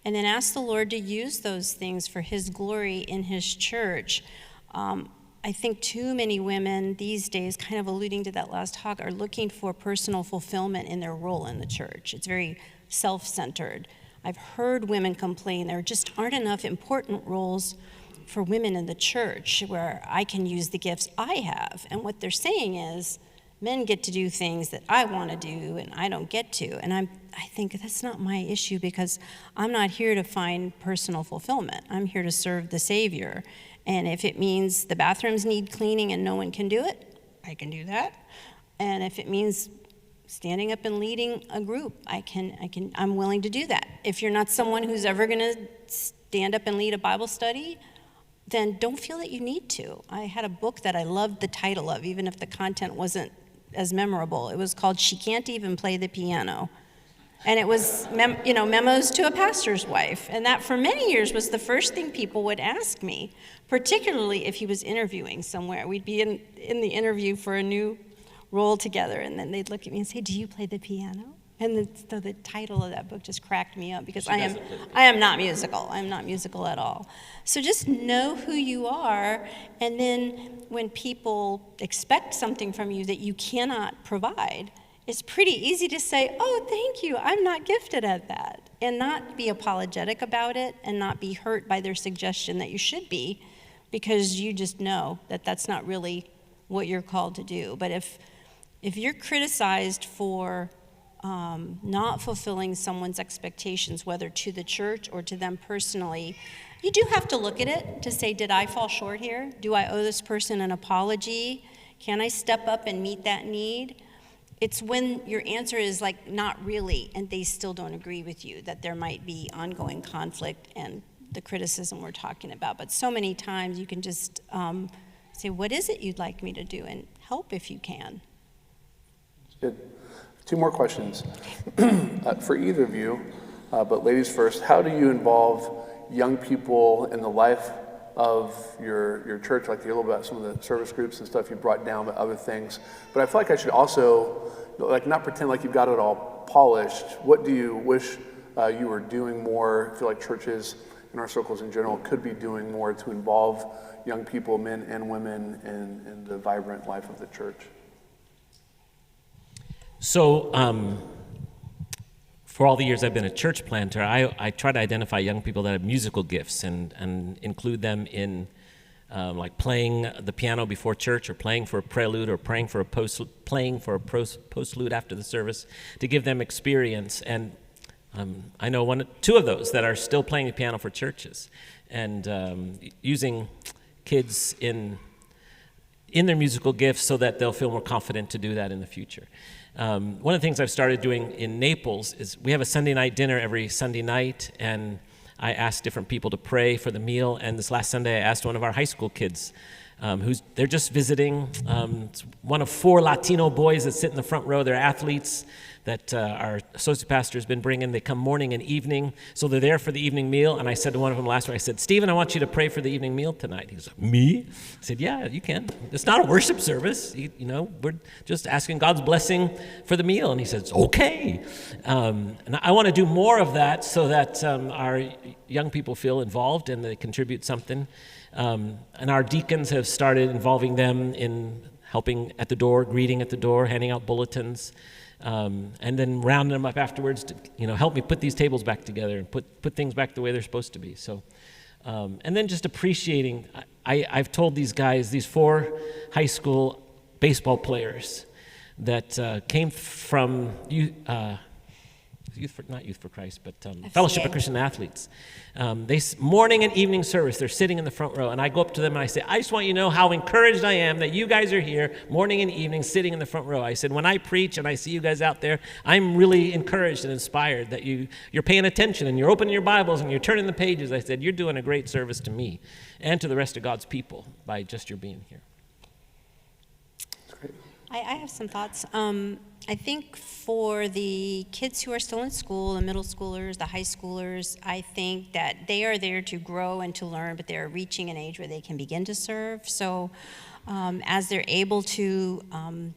and then ask the Lord to use those things for His glory in His church. I think too many women these days, kind of alluding to that last talk, are looking for personal fulfillment in their role in the church. It's very self-centered. I've heard women complain there just aren't enough important roles for women in the church where I can use the gifts I have. And what they're saying is, men get to do things that I want to do and I don't get to. And I think that's not my issue, because I'm not here to find personal fulfillment. I'm here to serve the Savior. And if it means the bathrooms need cleaning and no one can do it, I can do that. And if it means standing up and leading a group, I'm willing to do that. If you're not someone who's ever going to stand up and lead a Bible study, then don't feel that you need to. I had a book that I loved the title of, even if the content wasn't as memorable. It was called She Can't Even Play the Piano. And it was memos to a pastor's wife. And that for many years was the first thing people would ask me, particularly if he was interviewing somewhere. We'd be in the interview for a new role together, and then they'd look at me and say, do you play the piano? And so the title of that book just cracked me up, because I am not musical. I'm not musical at all. So just know who you are, and then when people expect something from you that you cannot provide, it's pretty easy to say, oh, thank you, I'm not gifted at that, and not be apologetic about it and not be hurt by their suggestion that you should be, because you just know that that's not really what you're called to do. But if you're criticized for not fulfilling someone's expectations, whether to the church or to them personally, you do have to look at it to say, did I fall short here? Do I owe this person an apology? Can I step up and meet that need? It's when your answer is like, not really, and they still don't agree with you, that there might be ongoing conflict and the criticism we're talking about. But so many times you can just say, what is it you'd like me to do? And help if you can. Good. 2 more questions for either of you, but ladies first. How do you involve young people in the life of your church? Like, you a little bit about some of the service groups and stuff you brought down, but other things. But I feel like I should also, like, not pretend like you've got it all polished. What do you wish you were doing more? I feel like churches in our circles in general could be doing more to involve young people, men and women, in the vibrant life of the church. So, for all the years I've been a church planter, I try to identify young people that have musical gifts and include them in like playing the piano before church, or playing for a prelude, or playing for a postlude after the service, to give them experience. And I know 2 of those that are still playing the piano for churches, and using kids in their musical gifts so that they'll feel more confident to do that in the future. One of the things I've started doing in Naples is we have a Sunday night dinner every Sunday night, and I ask different people to pray for the meal. And this last Sunday, I asked one of our high school kids, they're just visiting. It's one of 4 Latino boys that sit in the front row. They're athletes that our associate pastor has been bringing. They come morning and evening, so they're there for the evening meal. And I said to one of them last week, I said, Stephen, I want you to pray for the evening meal tonight. He was like, me? I said, yeah, you can. It's not a worship service. We're just asking God's blessing for the meal. And he says, okay. And I want to do more of that so that our young people feel involved and they contribute something. And our deacons have started involving them in helping at the door, greeting at the door, handing out bulletins. And then rounding them up afterwards to, help me put these tables back together and put things back the way they're supposed to be. So, and then just appreciating, I've told these guys, these 4 high school baseball players that came from not Youth for Christ, but Fellowship of Christian Athletes. Morning and evening service, they're sitting in the front row, and I go up to them and I say, I just want you to know how encouraged I am that you guys are here morning and evening sitting in the front row. I said, when I preach and I see you guys out there, I'm really encouraged and inspired that you're paying attention and you're opening your Bibles and you're turning the pages. I said, you're doing a great service to me and to the rest of God's people by just your being here. I have some thoughts. I think for the kids who are still in school, the middle schoolers, the high schoolers, I think that they are there to grow and to learn, but they're reaching an age where they can begin to serve. So as they're able to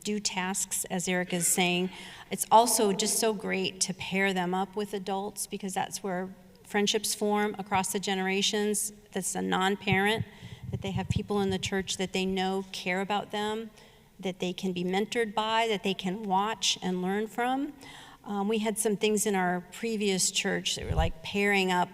do tasks, as Eric is saying, it's also just so great to pair them up with adults, because that's where friendships form across the generations. That's a non-parent, that they have people in the church that they know care about them, that they can be mentored by, that they can watch and learn from. We had some things in our previous church that were like pairing up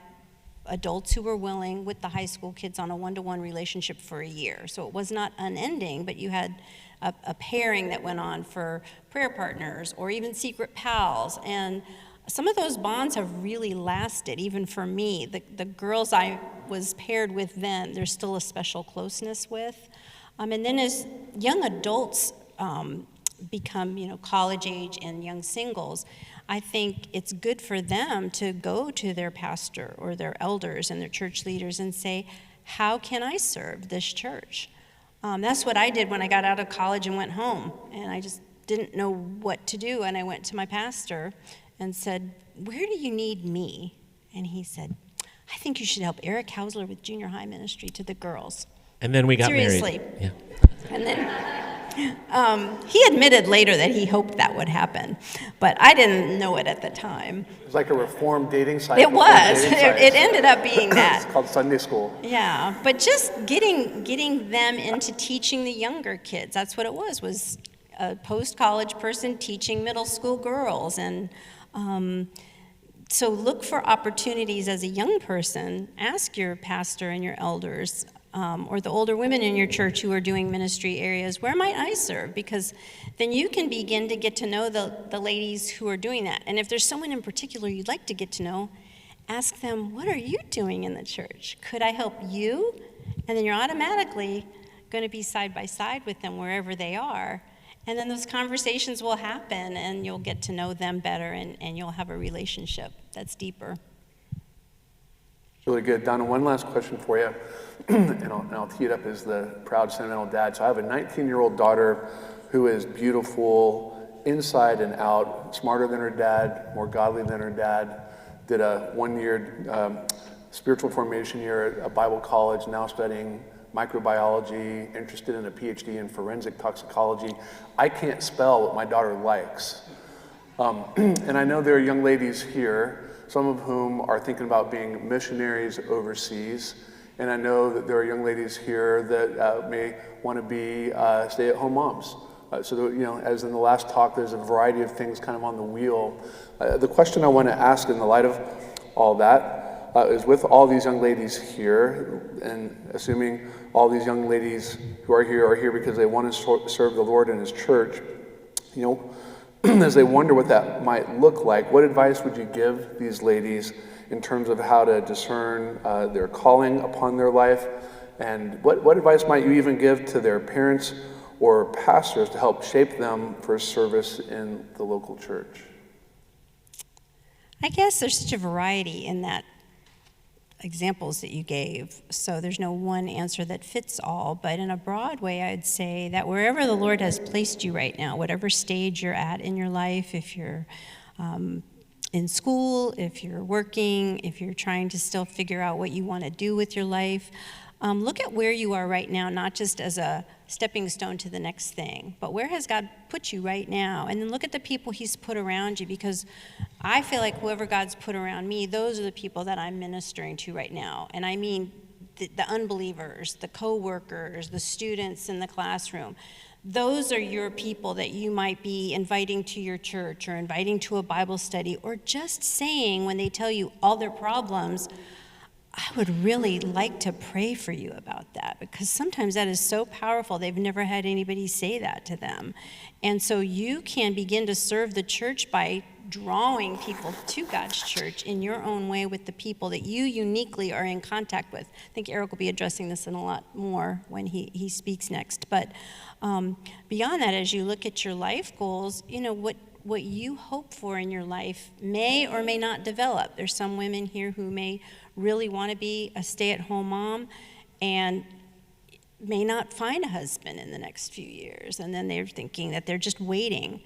adults who were willing with the high school kids on a one-to-one relationship for a year. So it was not unending, but you had a pairing that went on for prayer partners or even secret pals. And some of those bonds have really lasted, even for me. The girls I was paired with then, there's still a special closeness with. And then as young adults become, college age and young singles, I think it's good for them to go to their pastor or their elders and their church leaders and say, how can I serve this church? That's what I did when I got out of college and went home. And I just didn't know what to do. And I went to my pastor and said, where do you need me? And he said, I think you should help Eric Hausler with junior high ministry to the girls. And then we got Seriously. married. Yeah. And then he admitted later that he hoped that would happen, but I didn't know it at the time. It was like a reformed dating site. It was. It ended up being that. It's called Sunday School. Yeah, but just getting them into teaching the younger kids. That's what it was a post-college person teaching middle school girls. And so look for opportunities as a young person. Ask your pastor and your elders, or the older women in your church who are doing ministry areas, where might I serve? Because then you can begin to get to know the ladies who are doing that. And if there's someone in particular you'd like to get to know, ask them, what are you doing in the church? Could I help you? And then you're automatically going to be side by side with them wherever they are. And then those conversations will happen, and you'll get to know them better, and you'll have a relationship that's deeper. Really good. Donna, one last question for you, and I'll tee it up as the proud sentimental dad. So I have a 19-year-old daughter who is beautiful inside and out, smarter than her dad, more godly than her dad, did a one-year spiritual formation year at a Bible college, now studying microbiology, interested in a PhD in forensic toxicology. I can't spell what my daughter likes. And I know there are young ladies here, some of whom are thinking about being missionaries overseas. And I know that there are young ladies here that may want to be stay-at-home moms. So that, as in the last talk, there's a variety of things kind of on the wheel. The question I want to ask in the light of all that is, with all these young ladies here, and assuming all these young ladies who are here because they want to serve the Lord in His church, as they wonder what that might look like, what advice would you give these ladies in terms of how to discern their calling upon their life? And what advice might you even give to their parents or pastors to help shape them for service in the local church? I guess there's such a variety in that examples that you gave, so there's no one answer that fits all, but in a broad way, I'd say that wherever the Lord has placed you right now, whatever stage you're at in your life, if you're in school, if you're working, if you're trying to still figure out what you want to do with your life, look at where you are right now, not just as a stepping stone to the next thing, but where has God put you right now? And then look at the people He's put around you, because I feel like whoever God's put around me, those are the people that I'm ministering to right now. And I mean the unbelievers, the co-workers, the students in the classroom. Those are your people that you might be inviting to your church or inviting to a Bible study, or just saying when they tell you all their problems, I would really like to pray for you about that, because sometimes that is so powerful. They've never had anybody say that to them. And so you can begin to serve the church by drawing people to God's church in your own way with the people that you uniquely are in contact with. I think Eric will be addressing this in a lot more when he speaks next. But beyond that, as you look at your life goals, what you hope for in your life may or may not develop. There's some women here who may really want to be a stay-at-home mom and may not find a husband in the next few years, and then they're thinking that they're just waiting.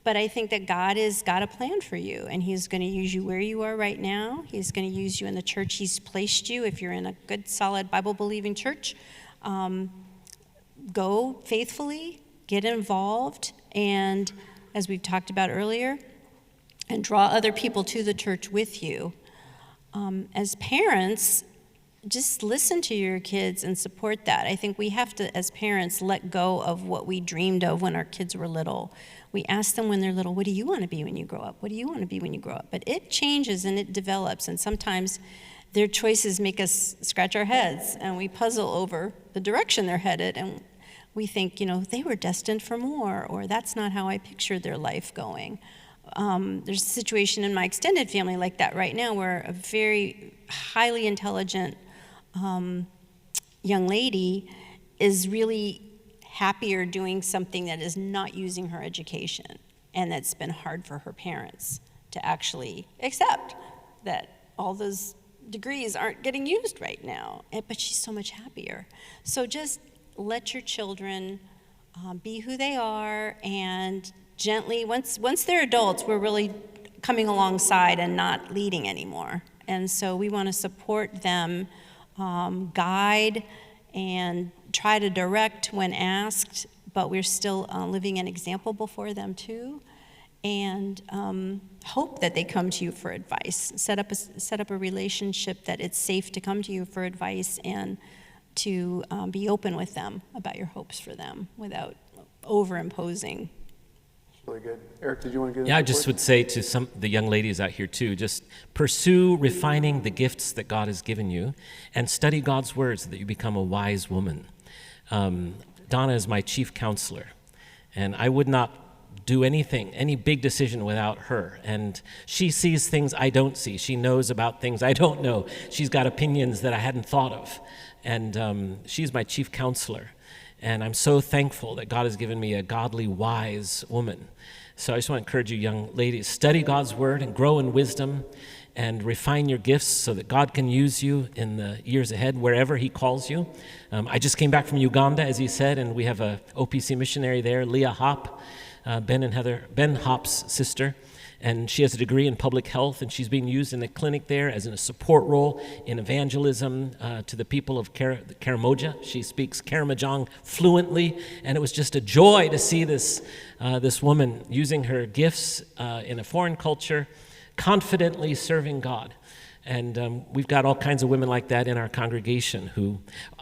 But I think that God has got a plan for you, and He's going to use you where you are right now. He's going to use you in the church He's placed you. If you're in a good, solid, Bible-believing church, go faithfully, get involved, and as we've talked about earlier, and draw other people to the church with you. As parents, just listen to your kids and support that. I think we have to, as parents, let go of what we dreamed of when our kids were little. We ask them when they're little, what do you want to be when you grow up? What do you want to be when you grow up? But it changes and it develops, and sometimes their choices make us scratch our heads, and we puzzle over the direction they're headed, and we think, they were destined for more, or that's not how I pictured their life going. There's a situation in my extended family like that right now, where a very highly intelligent young lady is really happier doing something that is not using her education, and that's been hard for her parents to actually accept that all those degrees aren't getting used right now, but she's so much happier. So just let your children be who they are, and gently, once they're adults, we're really coming alongside and not leading anymore. And so we want to support them, guide, and try to direct when asked, but we're still living an example before them too, and hope that they come to you for advice. Set up a relationship that it's safe to come to you for advice, and to be open with them about your hopes for them without overimposing. Really good. Eric, did you want to get Yeah, I just would say to the young ladies out here too, just pursue refining the gifts that God has given you, and study God's word so that you become a wise woman. Donna is my chief counselor, and I would not do anything, any big decision without her. And she sees things I don't see. She knows about things I don't know. She's got opinions that I hadn't thought of. And she's my chief counselor. And I'm so thankful that God has given me a godly, wise woman. So I just want to encourage you young ladies, study God's word and grow in wisdom, and refine your gifts so that God can use you in the years ahead, wherever He calls you. I just came back from Uganda, as he said, and we have a OPC missionary there, Leah Hop, Ben Hop's sister. And she has a degree in public health, and she's being used in a clinic there as in a support role in evangelism to the people of Karamoja. She speaks Karamojong fluently, and it was just a joy to see this woman using her gifts in a foreign culture, confidently serving God. And we've got all kinds of women like that in our congregation who,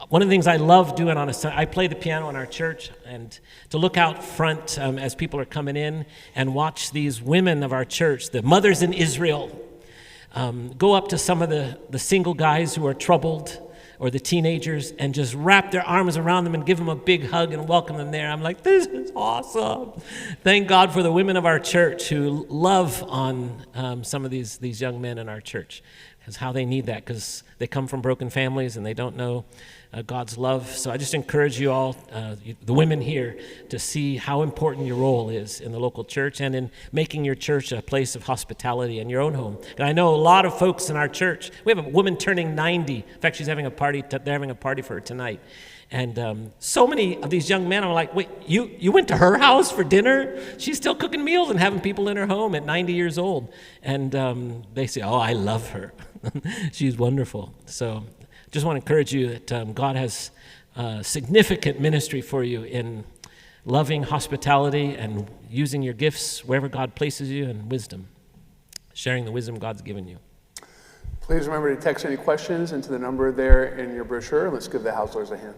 one of the things I love doing on a Sunday, I play the piano in our church, and to look out front as people are coming in and watch these women of our church, the mothers in Israel, go up to some of the single guys who are troubled or the teenagers and just wrap their arms around them and give them a big hug and welcome them there. I'm like, this is awesome. Thank God for the women of our church who love on some of these young men in our church. Because how they need that, because they come from broken families and they don't know God's love. So I just encourage you all, the women here, to see how important your role is in the local church and in making your church a place of hospitality in your own home. And I know a lot of folks in our church. We have a woman turning 90. In fact, she's having a party. They're having a party for her tonight. And so many of these young men are like, wait, you went to her house for dinner? She's still cooking meals and having people in her home at 90 years old. And they say, oh, I love her. She's wonderful. So just want to encourage you that God has significant ministry for you in loving hospitality and using your gifts wherever God places you, and wisdom, sharing the wisdom God's given you. Please remember to text any questions into the number there in your brochure. Let's give the Hauslers a hand.